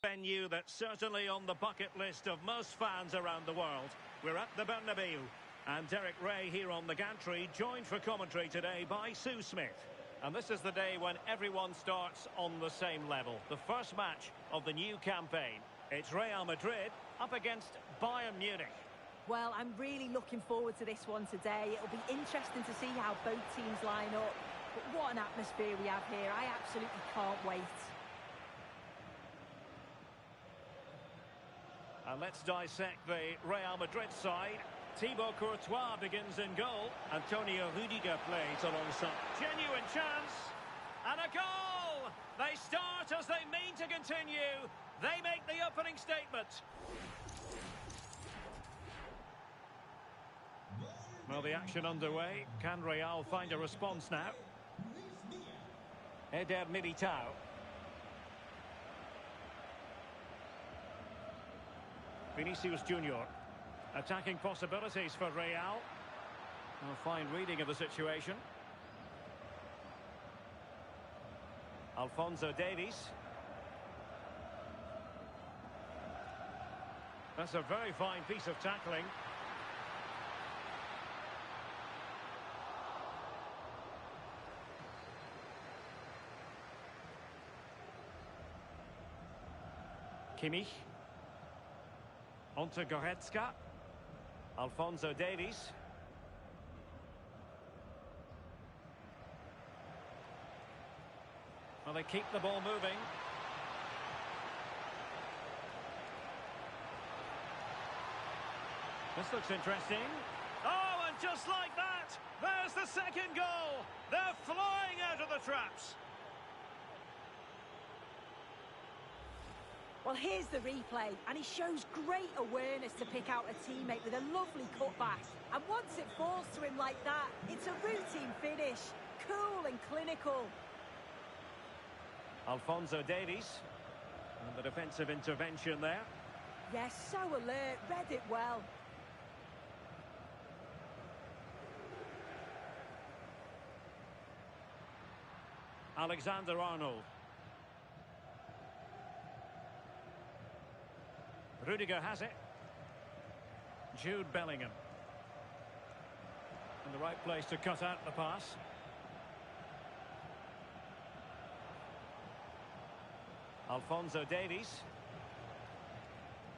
Venue that's certainly on the bucket list of most fans around the world. We're at the Bernabeu, and Derek Ray here on the gantry, joined for commentary today by Sue Smith. And this is the day when everyone starts on the same level. The first match of the new campaign. It's Real Madrid up against Bayern Munich. Well, I'm really looking forward to this one today. It'll be interesting to see how both teams line up. But what an atmosphere we have here. I absolutely can't wait. And let's dissect the Real Madrid side. Thibaut Courtois begins in goal. Antonio Rudiger plays alongside. Genuine chance. And a goal! They start as they mean to continue. They make the opening statement. Well, the action underway. Can Real find a response now? Eder Militao. Vinicius Junior. Attacking possibilities for Real. A fine reading of the situation. Alphonso Davies. That's a very fine piece of tackling. Kimmich. Onto Goretzka. Alphonso Davies. Well, they keep the ball moving. This looks interesting. Oh, and just like that, there's the second goal. They're flying out of the traps. Well, here's the replay, and he shows great awareness to pick out a teammate with a lovely cutback. And once it falls to him like that, it's a routine finish. Cool and clinical. Alphonso Davies. And the defensive intervention there. Yes, so alert, read it well. Alexander-Arnold. Rudiger has it. Jude Bellingham. In the right place to cut out the pass. Alphonso Davies.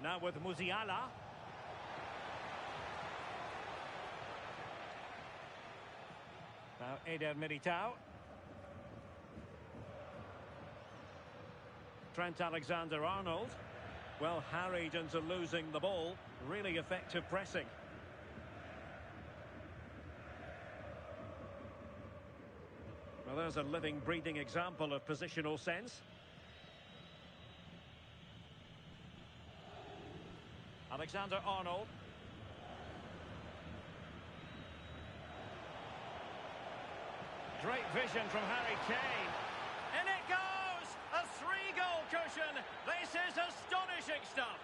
Now with Musiala. Now Eder Militao. Trent Alexander-Arnold. Well, harried into losing the ball. Really effective pressing. Well, there's a living, breathing example of positional sense. Alexander-Arnold. Great vision from Harry Kane. In it goes! A 3-goal cushion. This is astonishing stuff.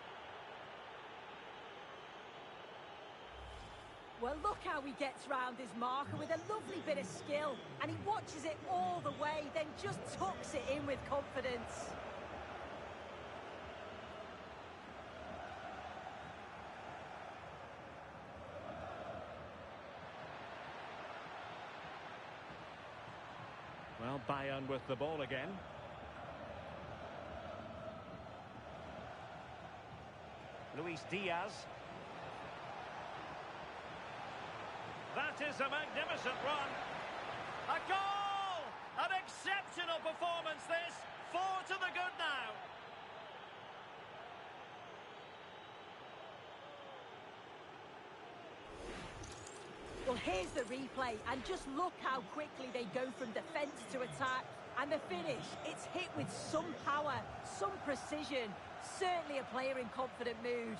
Well, look how he gets round his marker with a lovely bit of skill. And he watches it all the way, then just tucks it in with confidence. Well, Bayern with the ball again. Luis Diaz. That is a magnificent run. A goal! An exceptional performance this. 4 to the good now. Well, here's the replay, and just look how quickly they go from defence to attack. And the finish, it's hit with some power, some precision. Certainly a player in confident mood.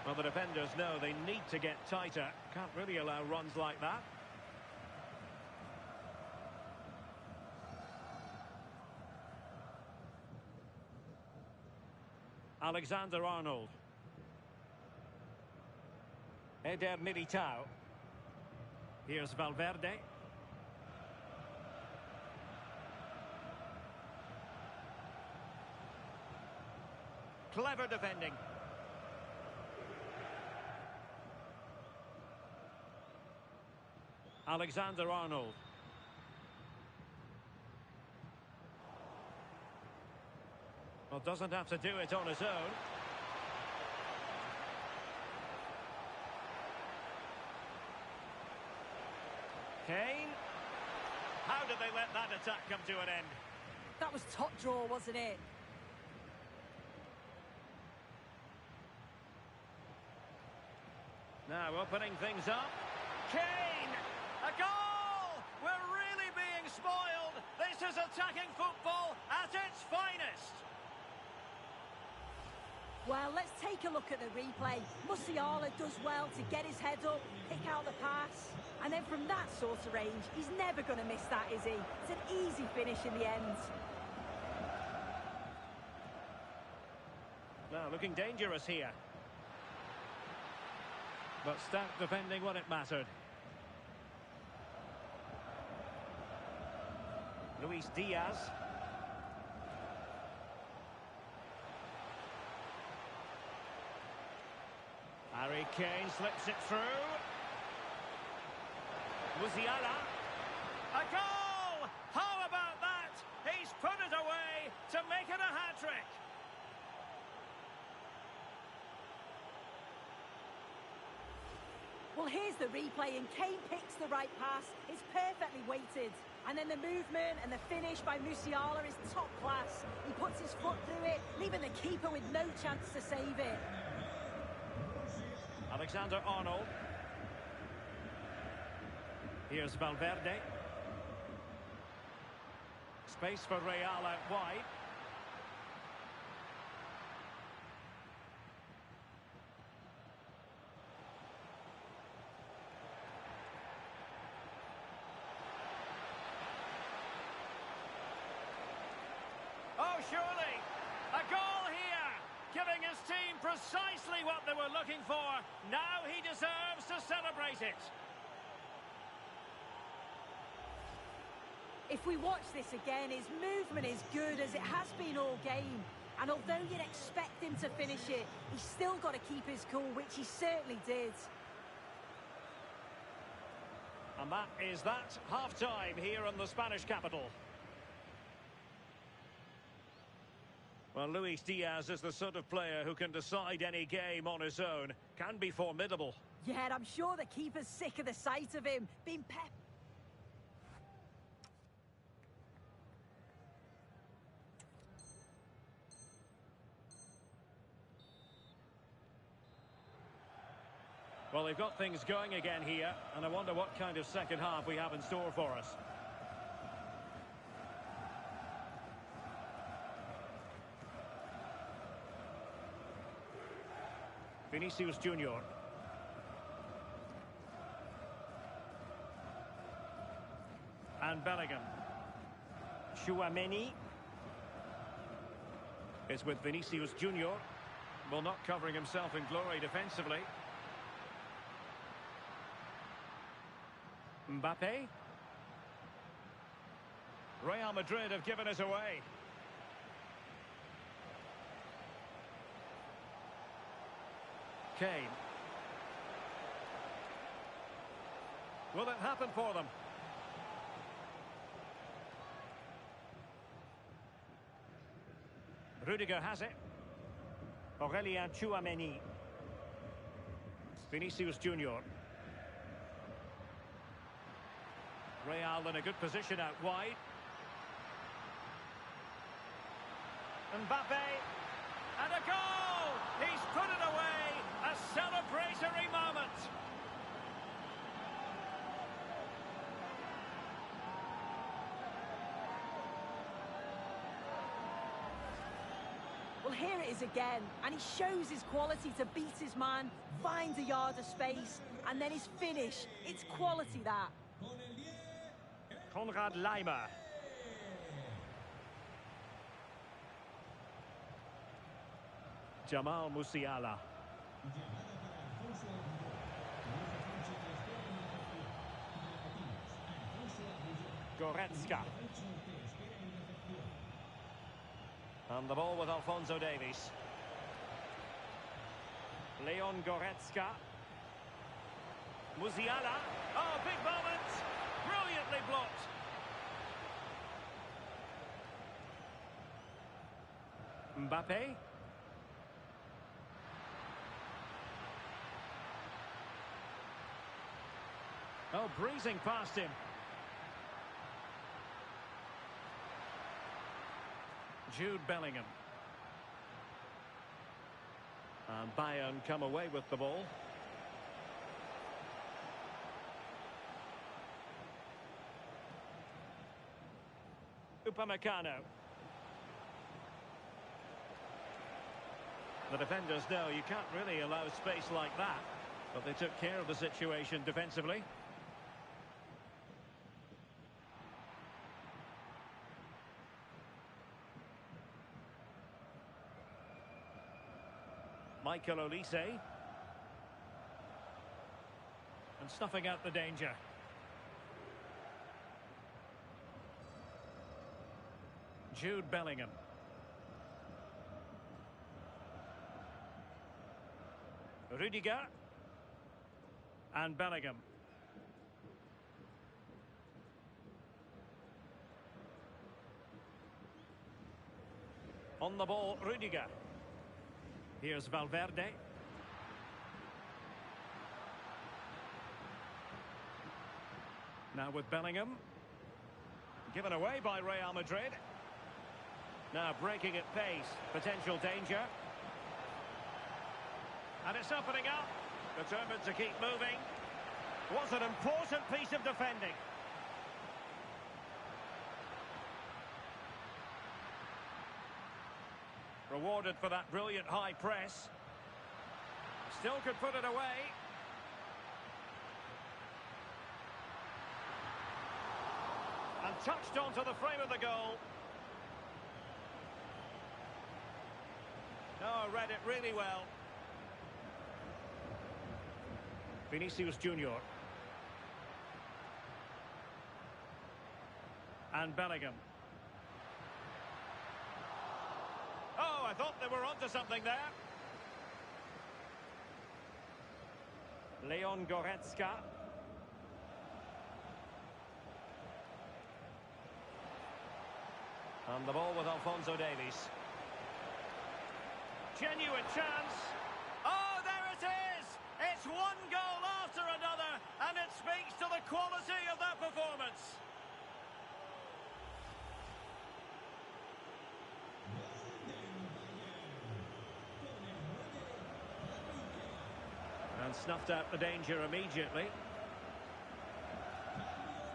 Well, the defenders know they need to get tighter. Can't really allow runs like that. Alexander-Arnold. Eder Militao. Here's Valverde. Clever defending. Alexander-Arnold. Well, doesn't have to do it on his own. Kane. How did they let that attack come to an end? That was top draw, wasn't it? Now opening things up. Kane! A goal! We're really being spoiled. This is attacking football at its finest. Well, let's take a look at the replay. Musiala does well to get his head up, pick out the pass. And then from that sort of range, he's never going to miss that, is he? It's an easy finish in the end. Now looking dangerous here. But stout defending when it mattered. Luis Diaz. Harry Kane slips it through. Musiala. A goal! How about that? He's put it away to make it a hat-trick. Well, here's the replay, and Kane picks the right pass. It's perfectly weighted. And then the movement and the finish by Musiala is top class. He puts his foot through it, leaving the keeper with no chance to save it. Alexander-Arnold. Here's Valverde. Space for Real out wide. Oh, surely! A goal here! Giving his team precisely what they were looking for. Now he deserves to celebrate it. If we watch this again, his movement is good as it has been all game. And although you'd expect him to finish it, he's still got to keep his cool, which he certainly did. And that is that. Half-time here in the Spanish capital. Well, Luis Diaz is the sort of player who can decide any game on his own. Can be formidable. Yeah, I'm sure the keeper's sick of the sight of him being pep. Well, they've got things going again here, and I wonder what kind of second half we have in store for us. Vinicius Junior. And Bellingham. Tchouaméni. It's with Vinicius Junior. Well, not covering himself in glory defensively. Mbappe. Real Madrid have given us away. Kane. Will it happen for them? Rudiger has it. Aurélien Tchouaméni. Vinicius Junior. Real in a good position out wide. Mbappe. And a goal! He's put it away! A celebratory moment! Well, here it is again, and he shows his quality to beat his man, finds a yard of space, and then his finish. It's quality, that. Konrad Laimer. Jamal Musiala. Goretzka. And the ball with Alphonso Davies. Leon Goretzka. Musiala. Oh, big moment. Brilliantly blocked. Mbappe. Oh, breezing past him. Jude Bellingham. And Bayern come away with the ball. Upamecano. The defenders know you can't really allow space like that, but they took care of the situation defensively. Michael Olise. And snuffing out the danger. Jude Bellingham. Rudiger. And Bellingham. On the ball, Rudiger. Here's Valverde. Now with Bellingham. Given away by Real Madrid. Now breaking at pace. Potential danger. And it's opening up. Determined to keep moving. Was an important piece of defending. Rewarded for that brilliant high press. Still could put it away. And touched onto the frame of the goal. Oh, read it really well. Vinicius Junior. And Bellingham. Oh, I thought they were onto something there. Leon Goretzka. And the ball with Alphonso Davies. Genuine chance. Oh, there it is! It's one goal after another, and it speaks to the quality of that performance. And snuffed out the danger immediately.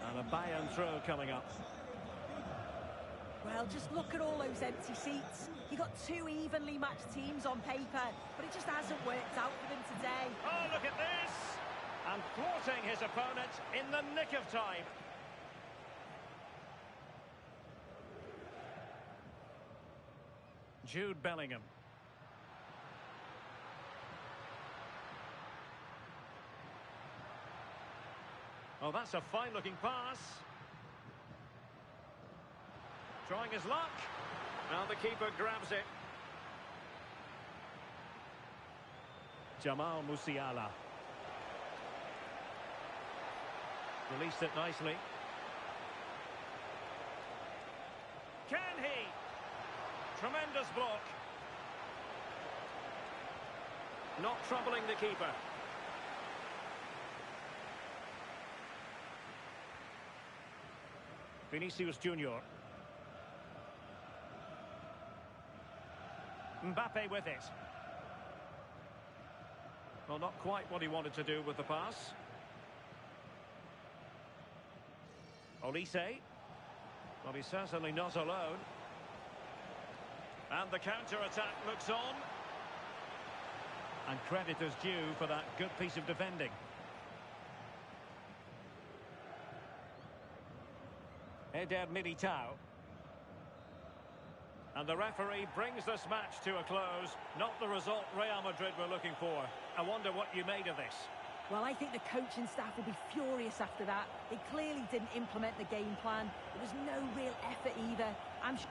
And a Bayern throw coming up. Well, just look at all those empty seats. You got two evenly matched teams on paper, but it just hasn't worked out for them today. Oh, look at this! And thwarting his opponent in the nick of time. Jude Bellingham. Oh, that's a fine-looking pass. Trying his luck. Now the keeper grabs it. Jamal Musiala. Released it nicely. Can he? Tremendous block. Not troubling the keeper. Vinicius Junior. Mbappe with it. Well, not quite what he wanted to do with the pass. Olise. Well, he's certainly not alone. And the counter-attack looks on. And credit is due for that good piece of defending. Eder Militao. And the referee brings this match to a close. Not the result Real Madrid were looking for. I wonder what you made of this. Well, I think the coaching staff will be furious after that. They clearly didn't implement the game plan. There was no real effort either. I'm sure...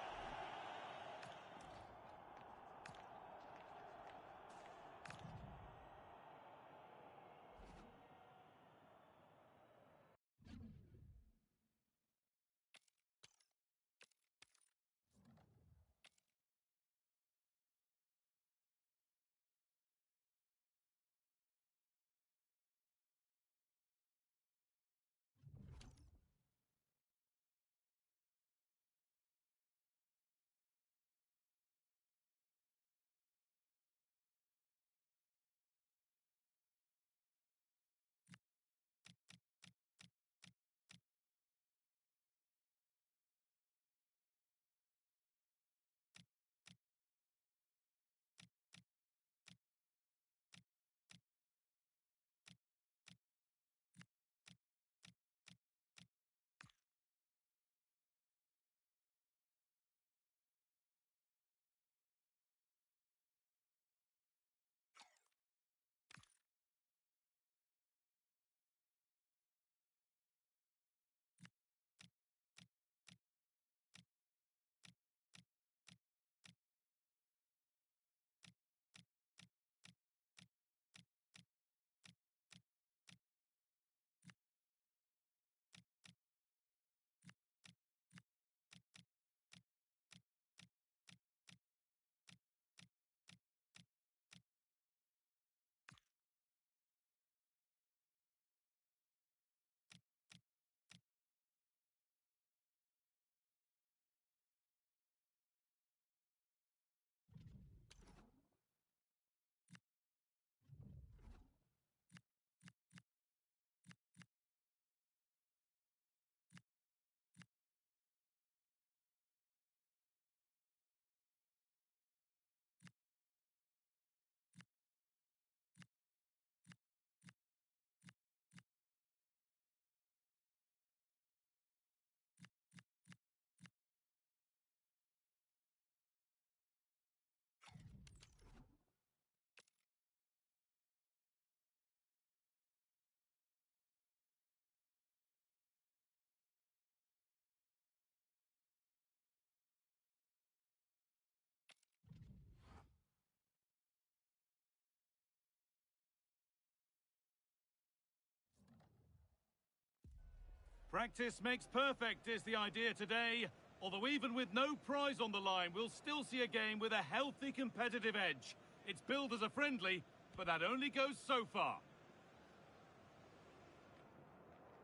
Practice makes perfect is the idea today. Although even with no prize on the line, we'll still see a game with a healthy competitive edge. It's billed as a friendly, but that only goes so far.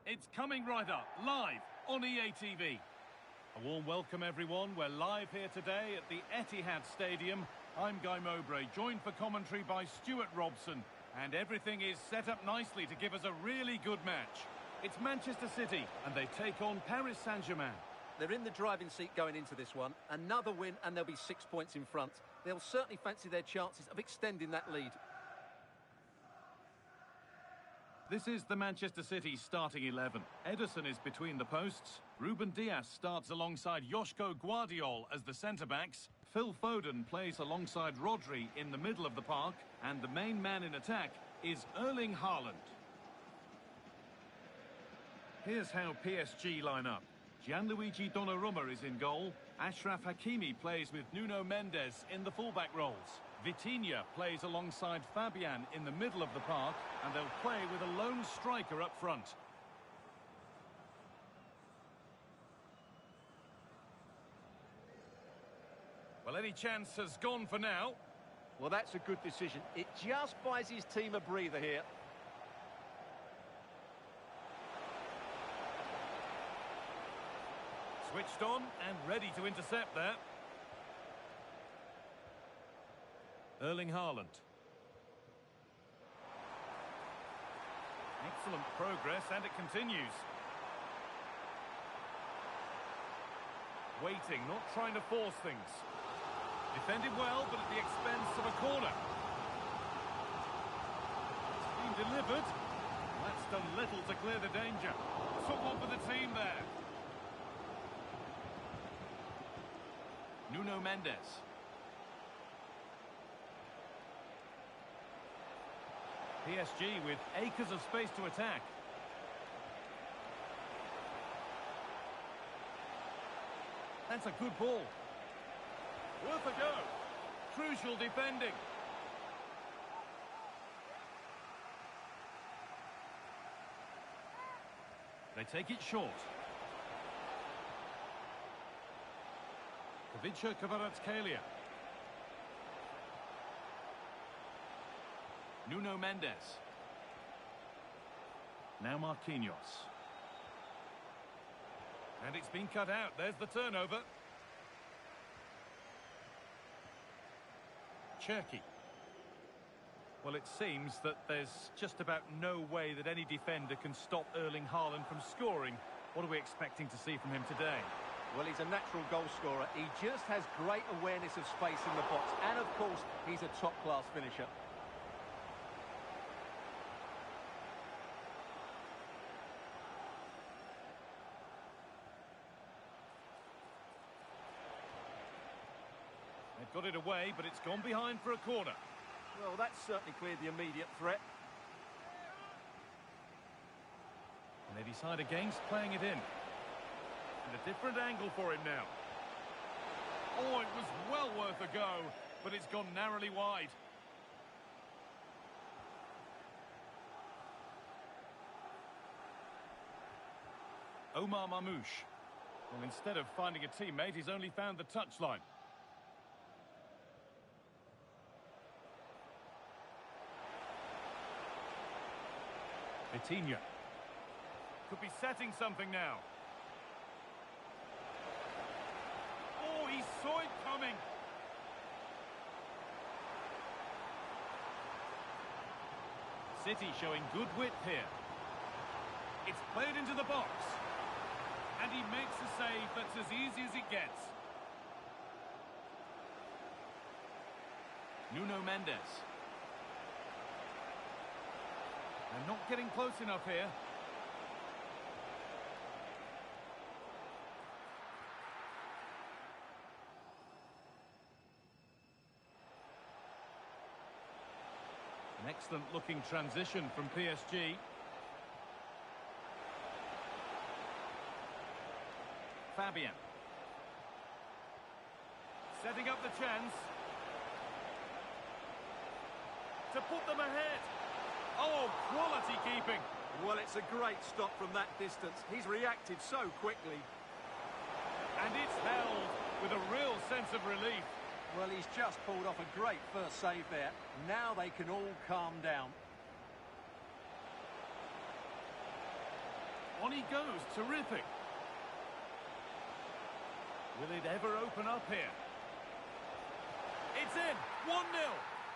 It's coming right up, live on EA TV. A warm welcome, everyone. We're live here today at the Etihad Stadium. I'm Guy Mowbray, joined for commentary by Stuart Robson. And everything is set up nicely to give us a really good match. It's Manchester City, and they take on Paris Saint-Germain. They're in the driving seat going into this one. Another win, and they'll be 6 points in front. They'll certainly fancy their chances of extending that lead. This is the Manchester City starting 11. Ederson is between the posts. Ruben Dias starts alongside Joško Guardiol as the centre-backs. Phil Foden plays alongside Rodri in the middle of the park. And the main man in attack is Erling Haaland. Here's how PSG line up. Gianluigi Donnarumma is in goal. Achraf Hakimi plays with Nuno Mendes in the fullback roles. Vitinha plays alongside Fabian in the middle of the park, and they'll play with a lone striker up front. Well, any chance has gone for now. Well, that's a good decision. It just buys his team a breather here. Switched on and ready to intercept there. Erling Haaland. Excellent progress, and it continues. Waiting, not trying to force things. Defended well, but at the expense of a corner. It's been delivered. That's done little to clear the danger. Took one for the team there. Nuno Mendes. PSG with acres of space to attack. That's a good ball. Worth a go. Crucial defending. They take it short. Kvicha Kvaratskhelia. Nuno Mendes. Now Marquinhos. And it's been cut out. There's the turnover. Cherki. Well, it seems that there's just about no way that any defender can stop Erling Haaland from scoring. What are we expecting to see from him today? Well, he's a natural goal scorer. He just has great awareness of space in the box. And, of course, he's a top-class finisher. They've got it away, but it's gone behind for a corner. Well, that's certainly cleared the immediate threat. And they decide against playing it in. And a different angle for him now. Oh, it was well worth a go, but it's gone narrowly wide. Omar Mamouche. Well, instead of finding a teammate, he's only found the touchline. Vitinha. Could be setting something now. Oh, he saw it coming. City showing good width here. It's played into the box. And he makes a save that's as easy as it gets. Nuno Mendes. They're not getting close enough here. An excellent looking transition from PSG. Fabian. Setting up the chance. To put them ahead. Oh, quality keeping. Well, it's a great stop from that distance. He's reacted so quickly. And it's held with a real sense of relief. Well, he's just pulled off a great first save there. Now they can all calm down. On he goes, terrific. Will it ever open up here? It's in, 1-0.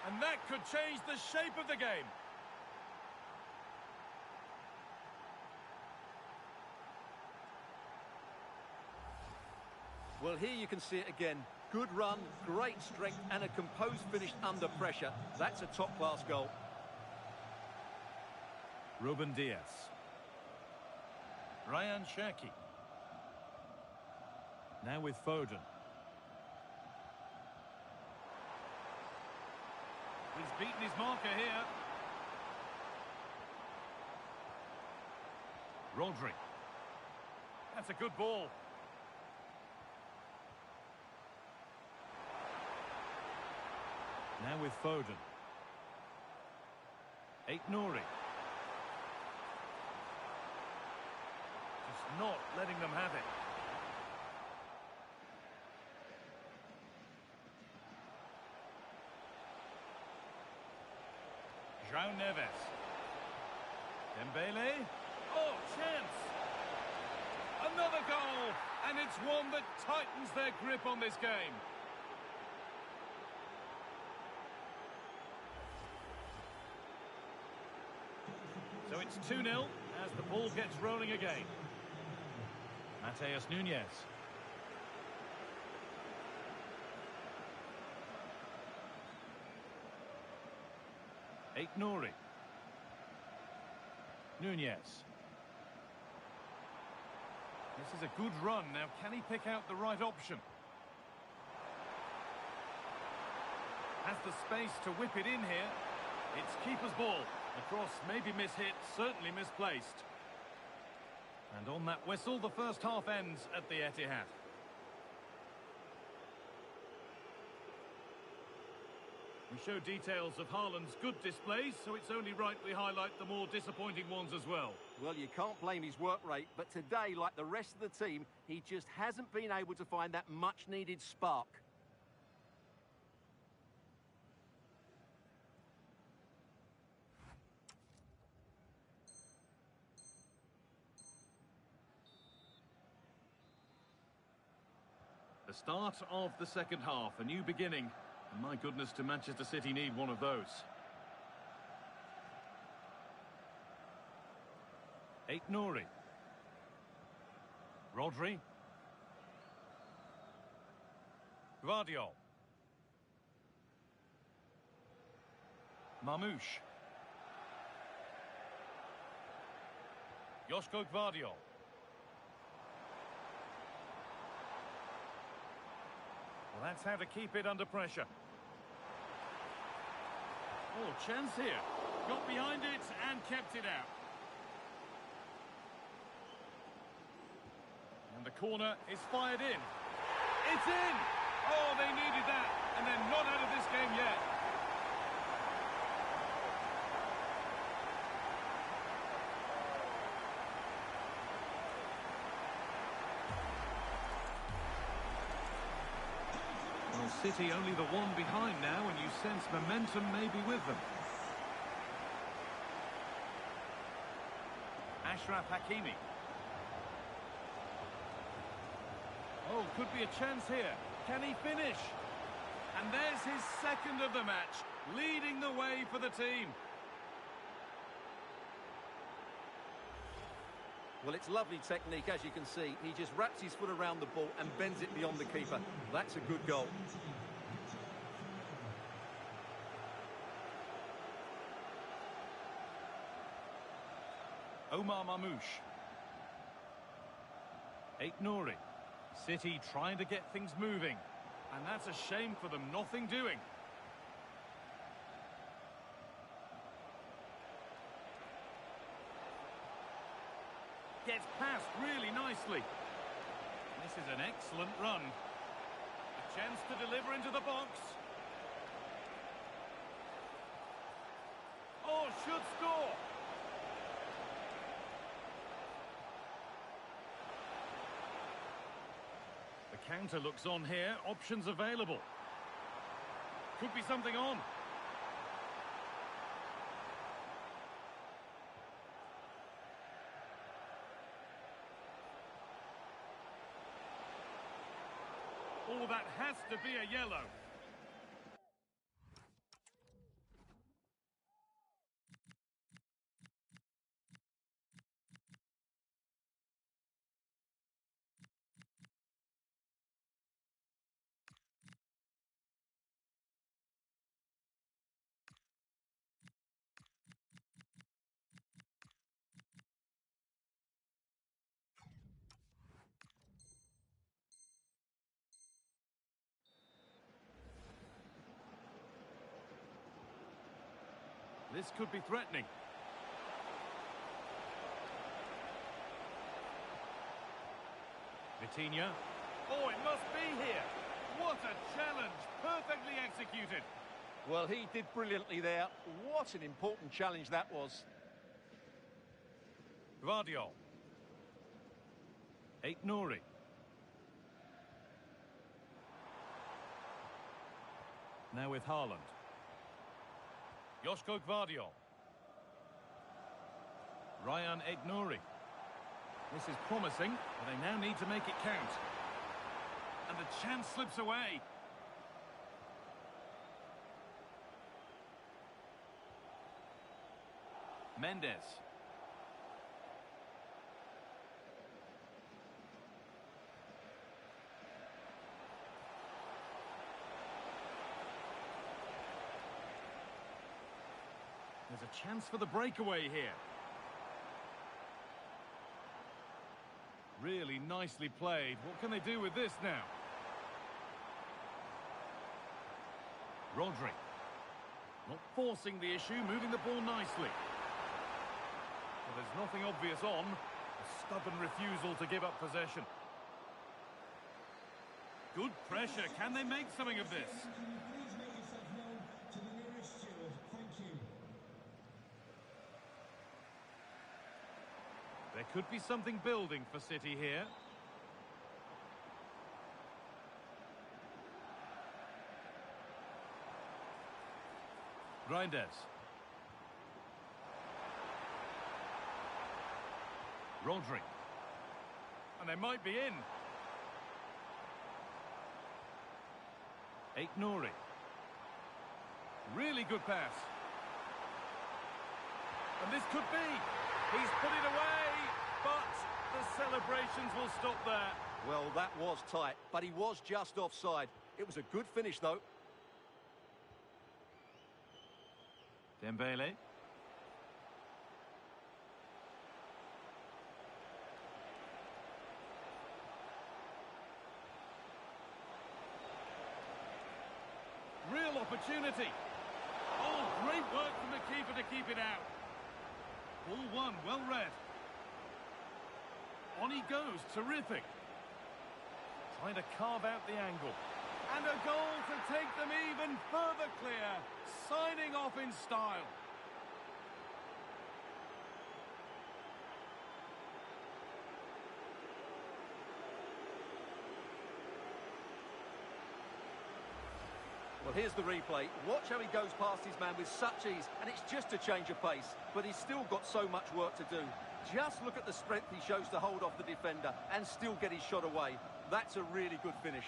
And that could change the shape of the game. Well, here you can see it again. Good run, great strength, and a composed finish under pressure. That's a top-class goal. Ruben Diaz. Ryan Cherki. Now with Foden. He's beaten his marker here. Rodri. That's a good ball. Now with Foden. Aït-Nouri. Just not letting them have it. João Neves. Dembele. Oh, chance. Another goal. And it's one that tightens their grip on this game. So it's 2-0 as the ball gets rolling again. Matheus Nunes. Aït-Nouri. Nunes. This is a good run. Now, can he pick out the right option? Has the space to whip it in here. It's keeper's ball. The cross may be mishit, certainly misplaced. And on that whistle, the first half ends at the Etihad. We show details of Haaland's good displays, so it's only right we highlight the more disappointing ones as well. Well, you can't blame his work rate, but today, like the rest of the team, he just hasn't been able to find that much-needed spark. The start of the second half, a new beginning. And my goodness, do Manchester City need one of those. Aït-Nouri. Rodri. Gvardiol. Marmoush. Joško Gvardiol. Well, that's how to keep it under pressure. Oh, chance here. Got behind it and kept it out. And the corner is fired in. It's in! Oh, they needed that. And they're not out of this game yet. Well, City only the one behind now, and you sense momentum may be with them. Achraf Hakimi. Oh, could be a chance here. Can he finish? And there's his second of the match, leading the way for the team. Well, it's lovely technique, as you can see. He just wraps his foot around the ball and bends it beyond the keeper. That's a good goal. Omar Marmoush. Aït-Nouri. City trying to get things moving. And that's a shame for them, nothing doing. Gets past really nicely. This is an excellent run. A chance to deliver into the box. Oh, should score. Counter looks on here. Options available. Could be something on. Oh, that has to be a yellow. This could be threatening. Vitinha. Oh, it must be here. What a challenge. Perfectly executed. Well, he did brilliantly there. What an important challenge that was. Gvardiol. Aït-Nouri. Now with Haaland. Joško Gvardiol. Rayan Aït-Nouri. This is promising, but they now need to make it count. And the chance slips away. Mendes. There's a chance for the breakaway here. Really nicely played. What can they do with this now? Rodri. Not forcing the issue, moving the ball nicely. Well, there's nothing obvious on. A stubborn refusal to give up possession. Good pressure. Can they make something of this? There could be something building for City here. Reinders. Rodri. And they might be in. Aït-Nouri. Really good pass. And this could be. He's put it away, but the celebrations will stop there. Well, that was tight, but he was just offside. It was a good finish, though. Dembele. Real opportunity. Oh, great work from the keeper to keep it out. Ball one, well read. On he goes, terrific. Trying to carve out the angle. And a goal to take them even further clear. Signing off in style. Well, here's the replay. Watch how he goes past his man with such ease, and it's just a change of pace. But he's still got so much work to do. Just look at the strength he shows to hold off the defender and still get his shot away. That's a really good finish.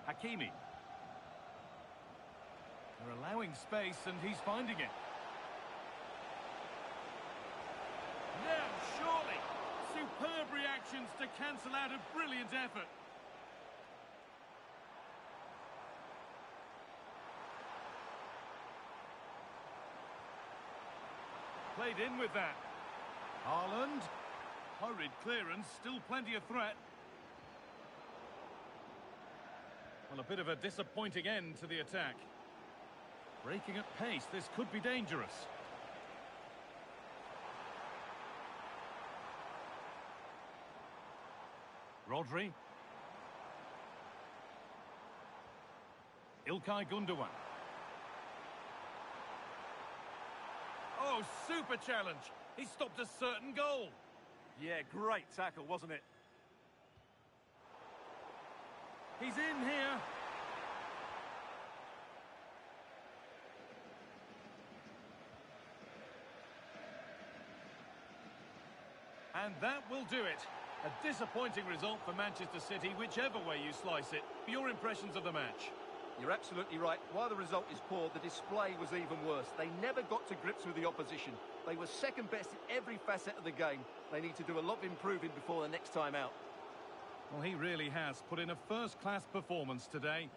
Hakimi. They're allowing space and he's finding it. Now, surely, superb reactions to cancel out a brilliant effort. Played in with that. Haaland. Hurried clearance, still plenty of threat. Well, a bit of a disappointing end to the attack. Breaking at pace, this could be dangerous. Rodri. İlkay Gündoğan. Oh, super challenge. He stopped a certain goal. Yeah, great tackle, wasn't it? He's in here. And that will do it. A disappointing result for Manchester City, whichever way you slice it. Your impressions of the match? You're absolutely right. While the result is poor, the display was even worse. They never got to grips with the opposition. They were second best in every facet of the game. They need to do a lot of improving before the next time out. Well, he really has put in a first-class performance today.